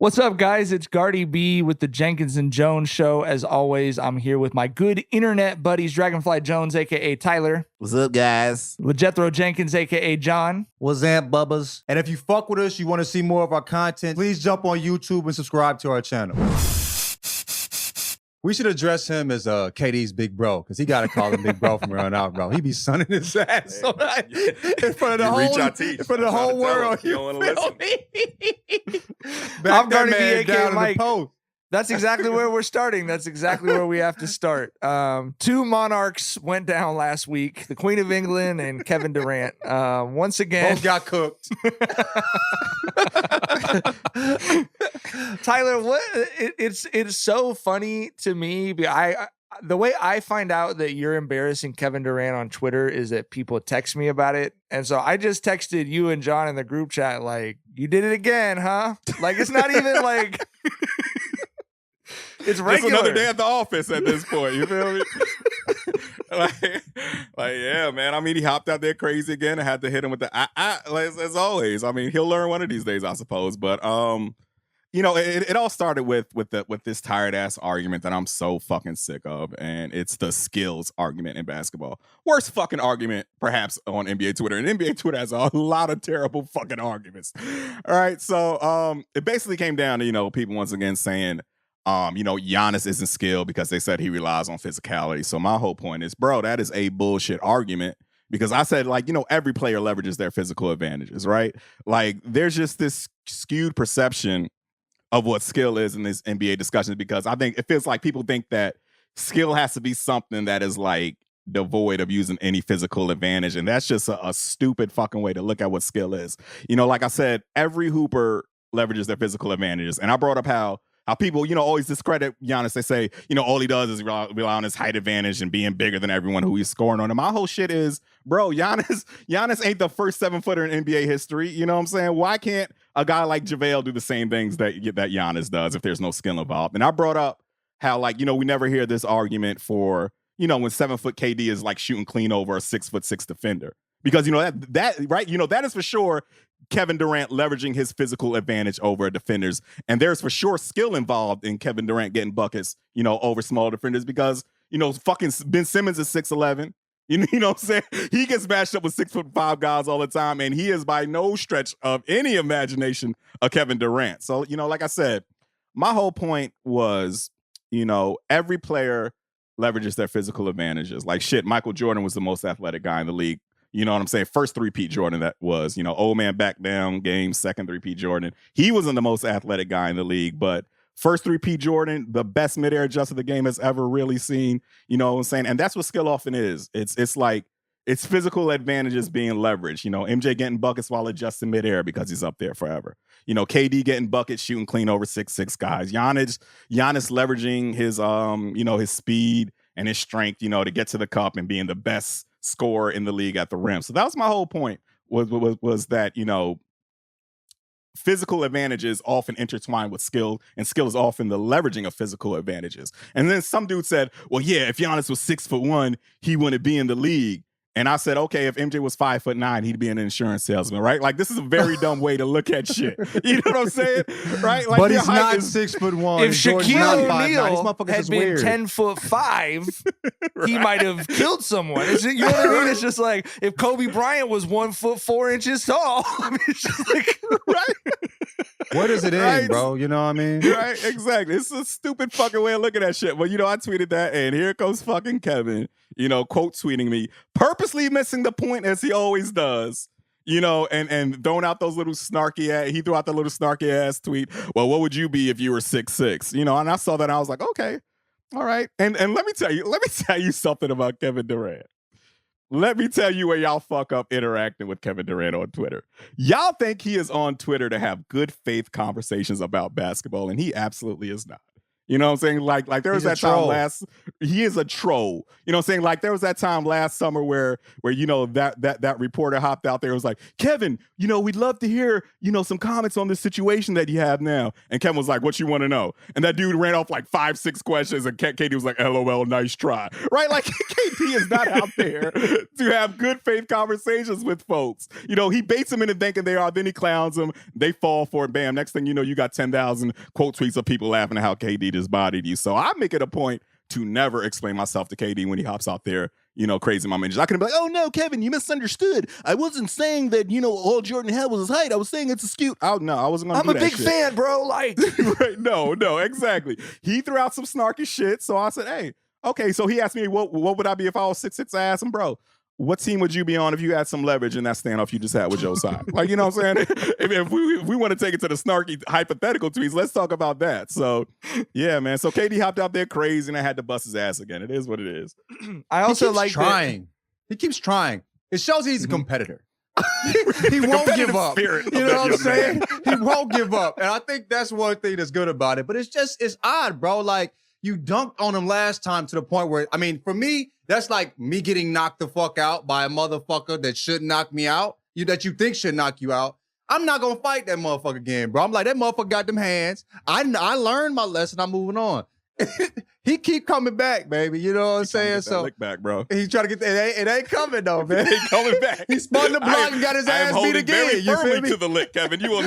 What's up, guys? It's Gardy B with the Jenkins Jonez show. As always, I'm here with my good internet buddies, Dragonfly Jones, a.k.a. Tyler. What's up, guys? Jethro Jenkins, a.k.a. John. What's up, bubbas? And if you fuck with us, you want to see more of our content, please jump on YouTube and subscribe to our channel. We should address him as KD's big bro, because he got to call him big bro from around out, bro. He be sunning his ass so that in front of the whole world. You don't want to listen. I'm Gardy B, a.k.a. down Mike. in the post. That's exactly where we're starting. That's exactly where we have to start. Two monarchs went down last week, the Queen of England and Kevin Durant. Once again, Both got cooked. Tyler, it's so funny to me. The way I find out that you're embarrassing Kevin Durant on Twitter is that people text me about it. And so I just texted you and John in the group chat, like, you did it again, huh? Like, it's not even like... It's regular. It's another day at the office at this point. You feel me? like, yeah, man. I mean, he hopped out there crazy again. I had to hit him with the as always. I mean, he'll learn one of these days, I suppose. But you know, it all started with this tired ass argument that I'm so fucking sick of, and it's the skills argument in basketball. Worst fucking argument, perhaps, on NBA Twitter. And NBA Twitter has a lot of terrible fucking arguments. All right, so it basically came down to, you know, people once again saying, you know, Giannis isn't skilled because they said he relies on physicality. So my whole point is, bro, that is a bullshit argument, because I said, like, you know, every player leverages their physical advantages, right? Like, there's just this skewed perception of what skill is in these NBA discussions, because I think it feels like people think that skill has to be something that is like devoid of using any physical advantage. And that's just a stupid fucking way to look at what skill is. You know, like I said, every hooper leverages their physical advantages. And I brought up how people, you know, always discredit Giannis. They say, you know, all he does is rely on his height advantage and being bigger than everyone who he's scoring on. And my whole shit is, bro, Giannis ain't the first 7-footer in NBA history. You know what I'm saying? Why can't a guy like JaVale do the same things that Giannis does if there's no skill involved? And I brought up how, like, you know, we never hear this argument for, you know, when 7-foot KD is like shooting clean over a 6'6" defender. Because, you know, that right, you know, that is for sure Kevin Durant leveraging his physical advantage over defenders. And there's for sure skill involved in Kevin Durant getting buckets, you know, over small defenders, because, you know, fucking Ben Simmons is 6'11". You know what I'm saying? He gets matched up with 6'5" guys all the time, and he is by no stretch of any imagination a Kevin Durant. So, you know, like I said, my whole point was, you know, every player leverages their physical advantages. Like, shit, Michael Jordan was the most athletic guy in the league. You know what I'm saying? First three-peat Jordan that was, you know, old man back down game, second three-peat Jordan. He wasn't the most athletic guy in the league, but first three-peat Jordan, the best mid-air adjuster the game has ever really seen. You know what I'm saying? And that's what skill often is. It's like, it's physical advantages being leveraged. You know, MJ getting buckets while adjusting mid-air because he's up there forever. You know, KD getting buckets, shooting clean over 6'6" guys. Giannis leveraging his, you know, his speed and his strength, you know, to get to the cup and being the best scorer in the league at the rim. So that was my whole point, was that, you know, physical advantages often intertwine with skill, and skill is often the leveraging of physical advantages. And then some dude said, well, yeah, if Giannis was 6'1", he wouldn't be in the league. And I said, okay, if MJ was 5'9", he'd be an insurance salesman, right? Like, this is a very dumb way to look at shit. You know what I'm saying? Right? Like, but he's not 6'1". If Shaquille O'Neal had been weird. 10'5", Right. he might have killed someone. You know what I mean? It's just like if Kobe Bryant was 1'4" tall. I mean, it's just like, Right? Where does it Right. end, bro? You know what I mean? Right, exactly. It's a stupid fucking way of looking at shit. Well, you know, I tweeted that, and here comes fucking Kevin, you know, quote tweeting me, purposely missing the point as he always does. You know, and throwing out those little he threw out the little snarky ass tweet. Well, what would you be if you were 6'6"? You know, and I saw that and I was like, okay, all right. And let me tell you something about Kevin Durant. Let me tell you where y'all fuck up interacting with Kevin Durant on Twitter. Y'all think he is on Twitter to have good faith conversations about basketball, and he absolutely is not. You know what I'm saying? Like there was that time he is a troll. You know what I'm saying? Like there was that time last summer where you know that reporter hopped out there and was like, Kevin, you know, we'd love to hear, you know, some comments on this situation that you have now. And Kevin was like, what you want to know? And that dude ran off like 5-6 questions and KD was like, LOL, nice try. Right? Like KD is not out there to have good faith conversations with folks. You know, he baits them into thinking they are, then he clowns them. They fall for it. Bam. Next thing you know, you got 10,000 quote tweets of people laughing at how KD just bodied you. So I make it a point to never explain myself to KD when he hops out there, you know, crazy my manager. I can be like, oh no, Kevin, you misunderstood. I wasn't saying that, you know, all Jordan had was his height. I was saying it's a skew. Oh no, I wasn't gonna do that. I'm a big fan, bro. Like, right? No, exactly. He threw out some snarky shit. So I said, hey, okay. So he asked me, what would I be if I was 6'6"? I asked him, bro, what team would you be on if you had some leverage in that standoff you just had with Joe Tsai? Like, you know what I'm saying? If we want to take it to the snarky hypothetical tweets, let's talk about that. So, yeah, man. So KD hopped out there crazy and I had to bust his ass again. It is what it is. I also like trying. He keeps trying. It shows he's a competitor. He won't give up. You know what I'm saying? He won't give up. And I think that's one thing that's good about it. But it's odd, bro. Like, you dunked on him last time to the point where, I mean, for me, that's like me getting knocked the fuck out by a motherfucker that should knock me out, that you think should knock you out. I'm not going to fight that motherfucker again, bro. I'm like, that motherfucker got them hands. I learned my lesson. I'm moving on. He keep coming back, baby. You know what I'm saying? So lick back, bro. He's trying to get it ain't coming though, man. It ain't coming back. He spun the block and got his ass beat again. Very You feel firmly me? to the lick, Kevin. You will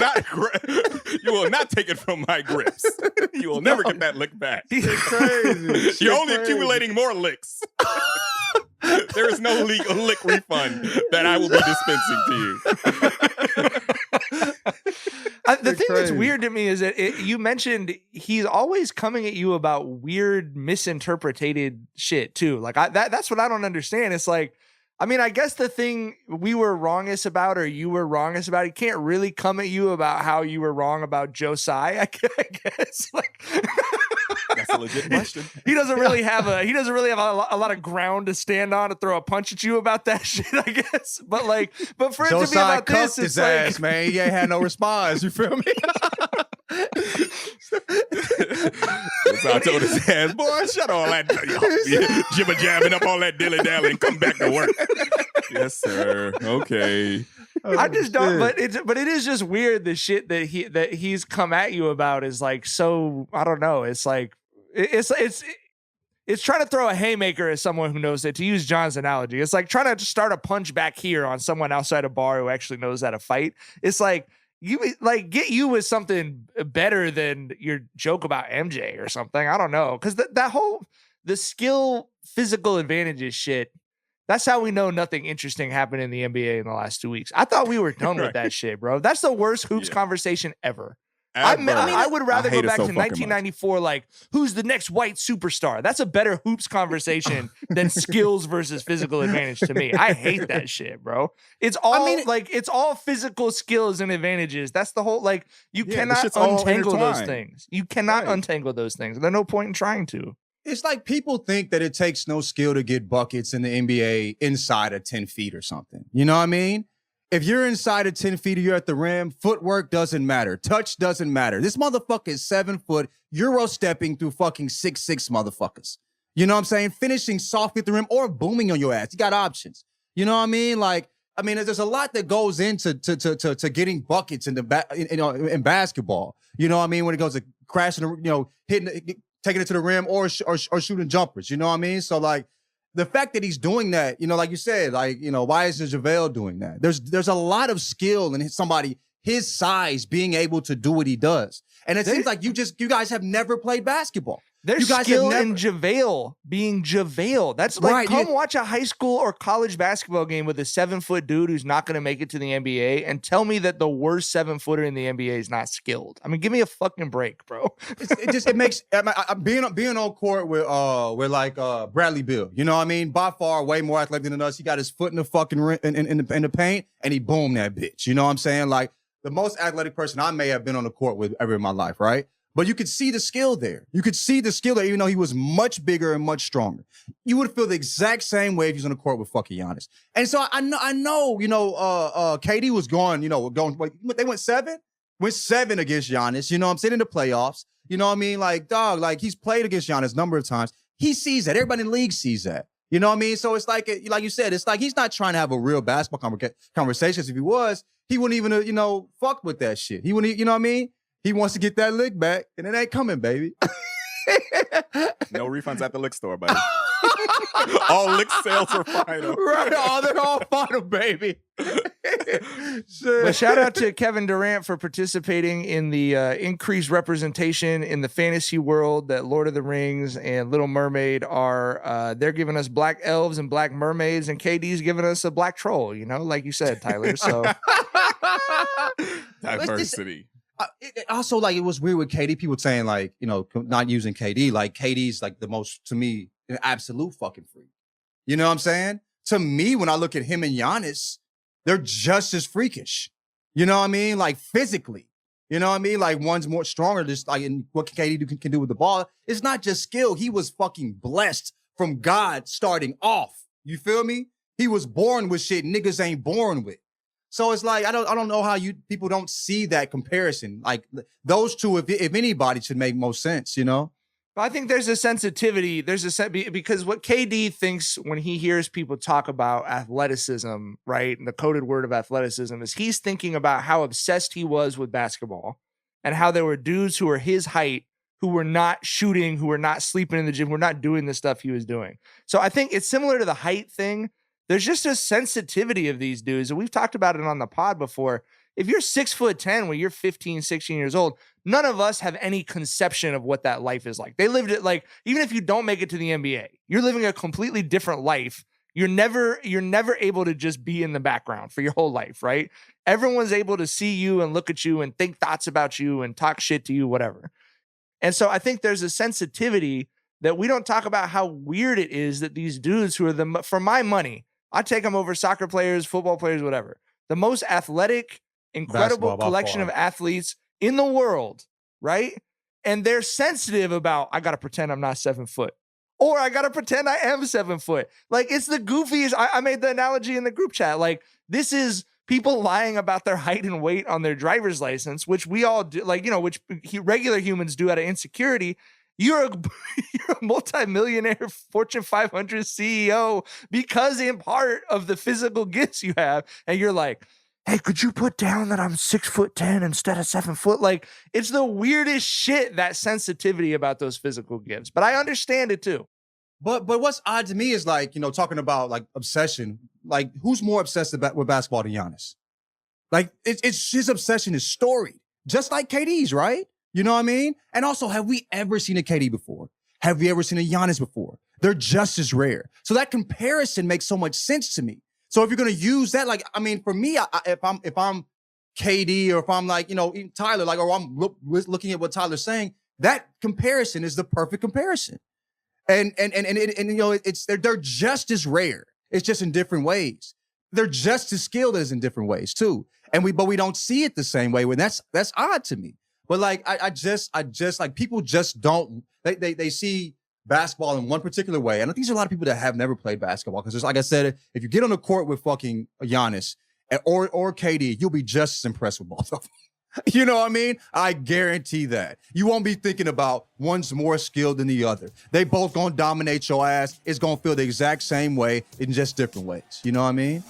not take it from my grips. You will never get that lick back. It's crazy. You're only accumulating more licks. There is no lick refund that I will be dispensing to you. The thing that's weird to me is that you mentioned he's always coming at you about weird, misinterpreted shit too. Like that's what I don't understand. It's like, I mean, I guess the thing we were wrongest about or you were wrongest about, he can't really come at you about how you were wrong about Joe Tsai, I guess. Like, that's a legit question. He doesn't really have a lot of ground to stand on to throw a punch at you about that shit, I guess. But for it Joe to be about this, his it's like, ass, man. He ain't had no response. You feel me? So I told his ass, boy, shut all that jibber jabbing up all that dilly dally and come back to work. Yes, sir. Okay. I just don't. But it is just weird. The shit that he's come at you about is like so. I don't know. It's like it's trying to throw a haymaker at someone who knows it. To use John's analogy, it's like trying to start a punch back here on someone outside a bar who actually knows how to fight. It's like get you with something better than your joke about MJ or something. I don't know, because that whole the skill physical advantages shit. That's how we know nothing interesting happened in the NBA in the last 2 weeks. I thought we were done with that shit, bro. That's the worst hoops conversation ever. I would rather go back to 1994, like, who's the next white superstar? That's a better hoops conversation than skills versus physical advantage to me. I hate that shit, bro. It's all it's all physical skills and advantages. That's the whole, like, you cannot untangle those things. You cannot untangle those things. There's no point in trying to. It's like people think that it takes no skill to get buckets in the NBA inside of 10 feet or something. You know what I mean? If you're inside of 10 feet or you're at the rim, footwork doesn't matter. Touch doesn't matter. This motherfucker is 7 foot, Euro stepping through fucking 6'6" motherfuckers. You know what I'm saying? Finishing softly at the rim or booming on your ass. You got options. You know what I mean? Like, I mean, there's a lot that goes into to getting buckets in in basketball. You know what I mean? When it goes to crashing, taking it to the rim or shooting jumpers. You know what I mean? So, like, the fact that he's doing that, like you said, like, why isn't JaVale doing that? There's a lot of skill in somebody his size being able to do what he does. And it seems like you guys have never played basketball. There's skill in JaVale being JaVale. That's like, watch a high school or college basketball game with a 7-foot dude who's not going to make it to the NBA and tell me that the worst 7-footer in the NBA is not skilled. I mean, give me a fucking break, bro. It makes being on court with like Bradley Beal. You know what I mean? By far, way more athletic than us. He got his foot in the fucking in the paint and he boomed that bitch. You know what I'm saying? Like, the most athletic person I may have been on the court with ever in my life, right? But you could see the skill there. You could see the skill there, even though he was much bigger and much stronger. You would feel the exact same way if he was on the court with fucking Giannis. And so I know, KD was going, they went 7 against Giannis. You know what I'm saying? In the playoffs. You know what I mean? Like, dog, like he's played against Giannis a number of times. He sees that. Everybody in the league sees that. You know what I mean? So it's like you said, it's like he's not trying to have a real basketball conversations. If he was, he wouldn't even, fuck with that shit. He wouldn't, you know what I mean? He wants to get that lick back, and it ain't coming, baby. No refunds at the lick store, buddy. All lick sales are final. Right, they're all final, baby. But shout out to Kevin Durant for participating in the increased representation in the fantasy world that Lord of the Rings and Little Mermaid are. They're giving us black elves and black mermaids, and KD's giving us a black troll, like you said, Tyler. So diversity. Also, like, it was weird with KD. People saying, like, not using KD. Like, KD's like the most, to me, an absolute fucking freak. You know what I'm saying? To me, when I look at him and Giannis, they're just as freakish. You know what I mean? Like, physically. You know what I mean? Like, one's more stronger, just like in what KD can do with the ball. It's not just skill. He was fucking blessed from God starting off. You feel me? He was born with shit niggas ain't born with. So it's like, I don't know how people don't see that comparison. Like, those two, if anybody, should make most sense, But I think there's a sensitivity. Because what KD thinks when he hears people talk about athleticism, right? And the coded word of athleticism is he's thinking about how obsessed he was with basketball and how there were dudes who were his height who were not shooting, who were not sleeping in the gym, who were not doing the stuff he was doing. So I think it's similar to the height thing. There's just a sensitivity of these dudes. And we've talked about it on the pod before. If you're 6'10" when you're 15, 16 years old, none of us have any conception of what that life is like. They lived it like, even if you don't make it to the NBA, you're living a completely different life. You're never able to just be in the background for your whole life, right? Everyone's able to see you and look at you and think thoughts about you and talk shit to you, whatever. And so I think there's a sensitivity that we don't talk about how weird it is that these dudes who are for my money, I take them over soccer players, football players, whatever. The most athletic, incredible collection of athletes in the world, right? And they're sensitive about, I got to pretend I'm not 7 foot. Or I got to pretend I am 7 foot. Like, it's the goofiest. I made the analogy in the group chat. Like, this is people lying about their height and weight on their driver's license, which we all do, which regular humans do out of insecurity. You're a multimillionaire Fortune 500 CEO because in part of the physical gifts you have. And you're like, hey, could you put down that I'm 6'10" instead of 7 foot? Like, it's the weirdest shit, that sensitivity about those physical gifts. But I understand it too. But what's odd to me is, like, talking about, like, obsession. Like, who's more obsessed with basketball than Giannis? Like, it's his obsession is storied, just like KD's, right? You know what I mean? And also, have we ever seen a KD before? Have we ever seen a Giannis before? They're just as rare. So that comparison makes so much sense to me. So if you're going to use that, like, I mean, for me, if I'm KD, or if I'm like, even Tyler, like, or I'm looking at what Tyler's saying, that comparison is the perfect comparison. And they're just as rare. It's just in different ways. They're just as skilled as in different ways too. But we don't see it the same way. When that's odd to me. But like, I just like, people just don't, they see basketball in one particular way. And I think there's a lot of people that have never played basketball. Because just like I said, if you get on the court with fucking Giannis or KD, you'll be just as impressed with both of them. You know what I mean? I guarantee that. You won't be thinking about one's more skilled than the other. They both gonna dominate your ass. It's gonna feel the exact same way in just different ways. You know what I mean?